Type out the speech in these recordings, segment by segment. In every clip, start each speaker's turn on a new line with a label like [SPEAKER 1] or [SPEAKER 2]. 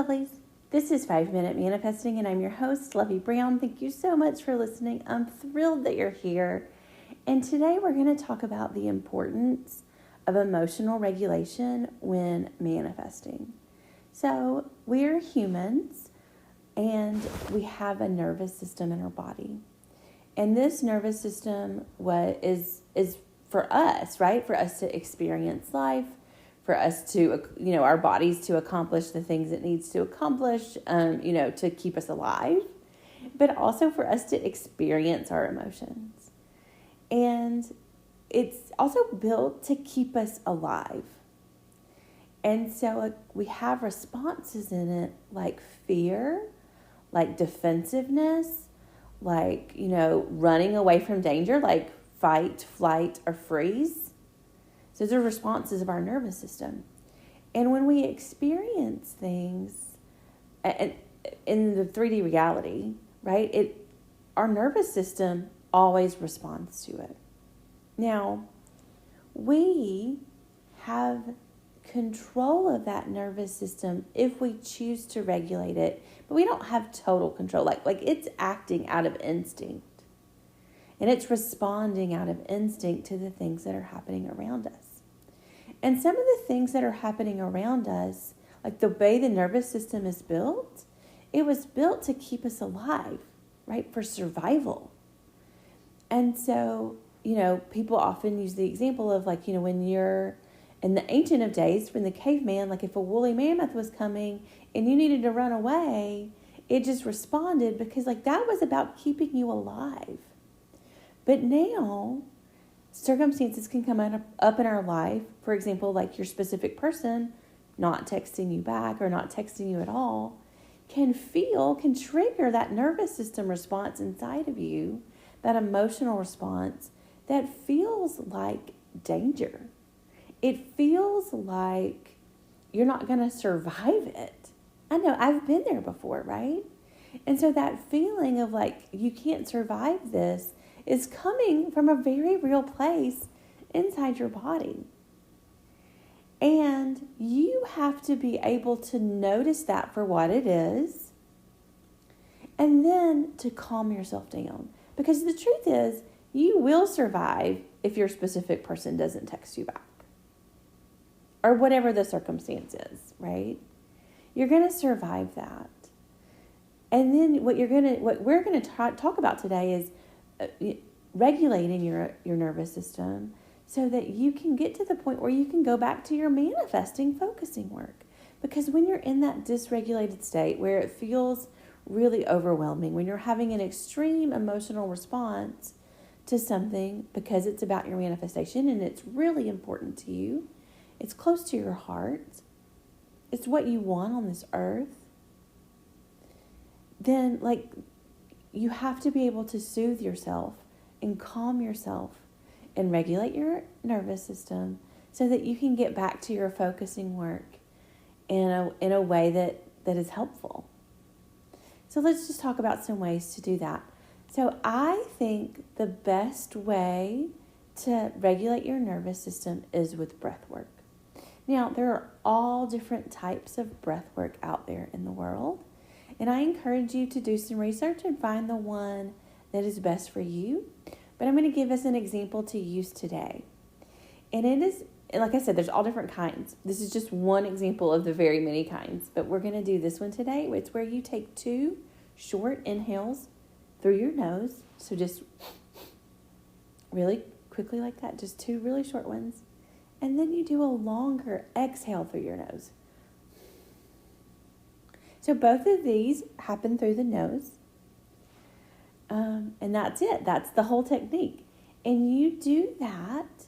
[SPEAKER 1] lovelies. This is 5 Minute Manifesting, and I'm your host, Lovey Brown. Thank you so much for listening. I'm thrilled that you're here. And today we're going to talk about the importance of emotional regulation when manifesting. So we're humans, and we have a nervous system in our body. And this nervous system is for us, right? For us to experience life, for us to, our bodies to accomplish the things it needs to accomplish, to keep us alive, but also for us to experience our emotions. And it's also built to keep us alive. And so we have responses in it like fear, like defensiveness, like, running away from danger, like fight, flight, or freeze. So those are responses of our nervous system. And when we experience things in the 3D reality, right, our nervous system always responds to it. Now, we have control of that nervous system if we choose to regulate it, but we don't have total control. Like it's acting out of instinct. And it's responding out of instinct to the things that are happening around us. And some of the things that are happening around us, like the way the nervous system is built, it was built to keep us alive, right? For survival. And so, people often use the example of when you're in the ancient of days, when the caveman, like if a woolly mammoth was coming and you needed to run away, it just responded because that was about keeping you alive. But now, circumstances can come up in our life. For example, like your specific person not texting you back or not texting you at all can trigger that nervous system response inside of you, that emotional response that feels like danger. It feels like you're not going to survive it. I know, I've been there before, right? And so that feeling of you can't survive this is coming from a very real place inside your body. And you have to be able to notice that for what it is and then to calm yourself down. Because the truth is, you will survive if your specific person doesn't text you back. Or whatever the circumstance is, right? You're going to survive that. And then what we're going to talk about today is regulating your nervous system so that you can get to the point where you can go back to your manifesting focusing work. Because when you're in that dysregulated state where it feels really overwhelming, when you're having an extreme emotional response to something because it's about your manifestation and it's really important to you, it's close to your heart, it's what you want on this earth, then you have to be able to soothe yourself and calm yourself and regulate your nervous system so that you can get back to your focusing work in a way that is helpful. So let's just talk about some ways to do that. So I think the best way to regulate your nervous system is with breath work. Now, there are all different types of breath work out there in the world. And I encourage you to do some research and find the one that is best for you. But I'm going to give us an example to use today. And it is, like I said, there's all different kinds. This is just one example of the very many kinds. But we're going to do this one today. It's where you take 2 short inhales through your nose. So just really quickly like that. Just 2 really short ones. And then you do a longer exhale through your nose. So both of these happen through the nose. And that's it. That's the whole technique. And you do that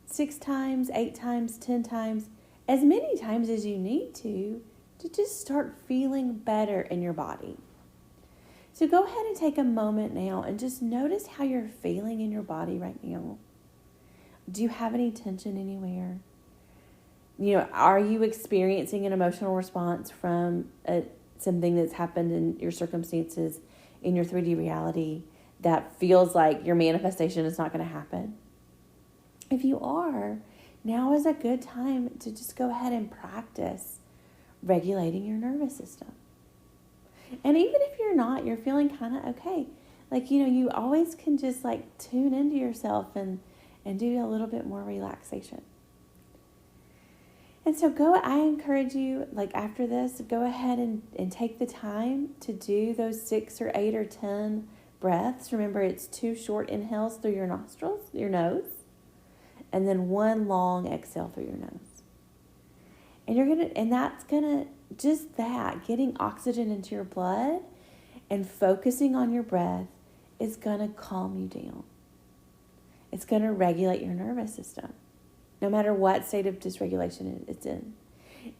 [SPEAKER 1] 6 times, 8 times, 10 times, as many times as you need to just start feeling better in your body. So go ahead and take a moment now and just notice how you're feeling in your body right now. Do you have any tension anywhere? Are you experiencing an emotional response from something that's happened in your circumstances, in your 3D reality, that feels like your manifestation is not going to happen? If you are, now is a good time to just go ahead and practice regulating your nervous system. And even if you're not, you're feeling kind of okay. Like, you always can just like tune into yourself and do a little bit more relaxation. And so I encourage you, like after this, go ahead and take the time to do those 6 or 8 or 10 breaths. Remember, it's 2 short inhales through your nostrils, your nose, and then 1 long exhale through your nose. And that's getting oxygen into your blood and focusing on your breath is going to calm you down. It's going to regulate your nervous system, no matter what state of dysregulation it's in.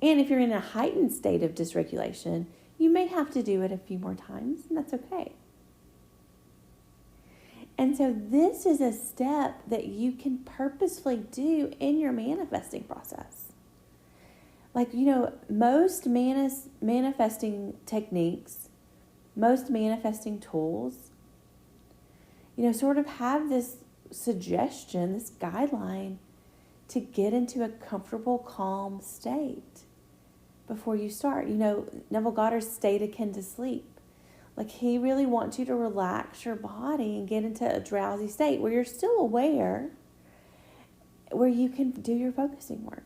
[SPEAKER 1] And if you're in a heightened state of dysregulation, you may have to do it a few more times, and that's okay. And so this is a step that you can purposefully do in your manifesting process. Like, most manifesting techniques, most manifesting tools, sort of have this suggestion, this guideline to get into a comfortable, calm state before you start. Neville Goddard's state akin to sleep. Like, he really wants you to relax your body and get into a drowsy state where you're still aware, where you can do your focusing work.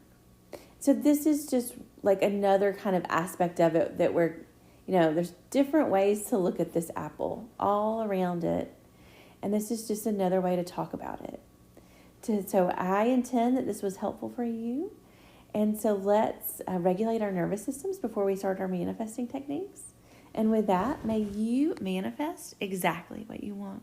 [SPEAKER 1] So this is just like another kind of aspect of it that there's different ways to look at this apple all around it. And this is just another way to talk about it. So I intend that this was helpful for you. And so let's regulate our nervous systems before we start our manifesting techniques. And with that, may you manifest exactly what you want.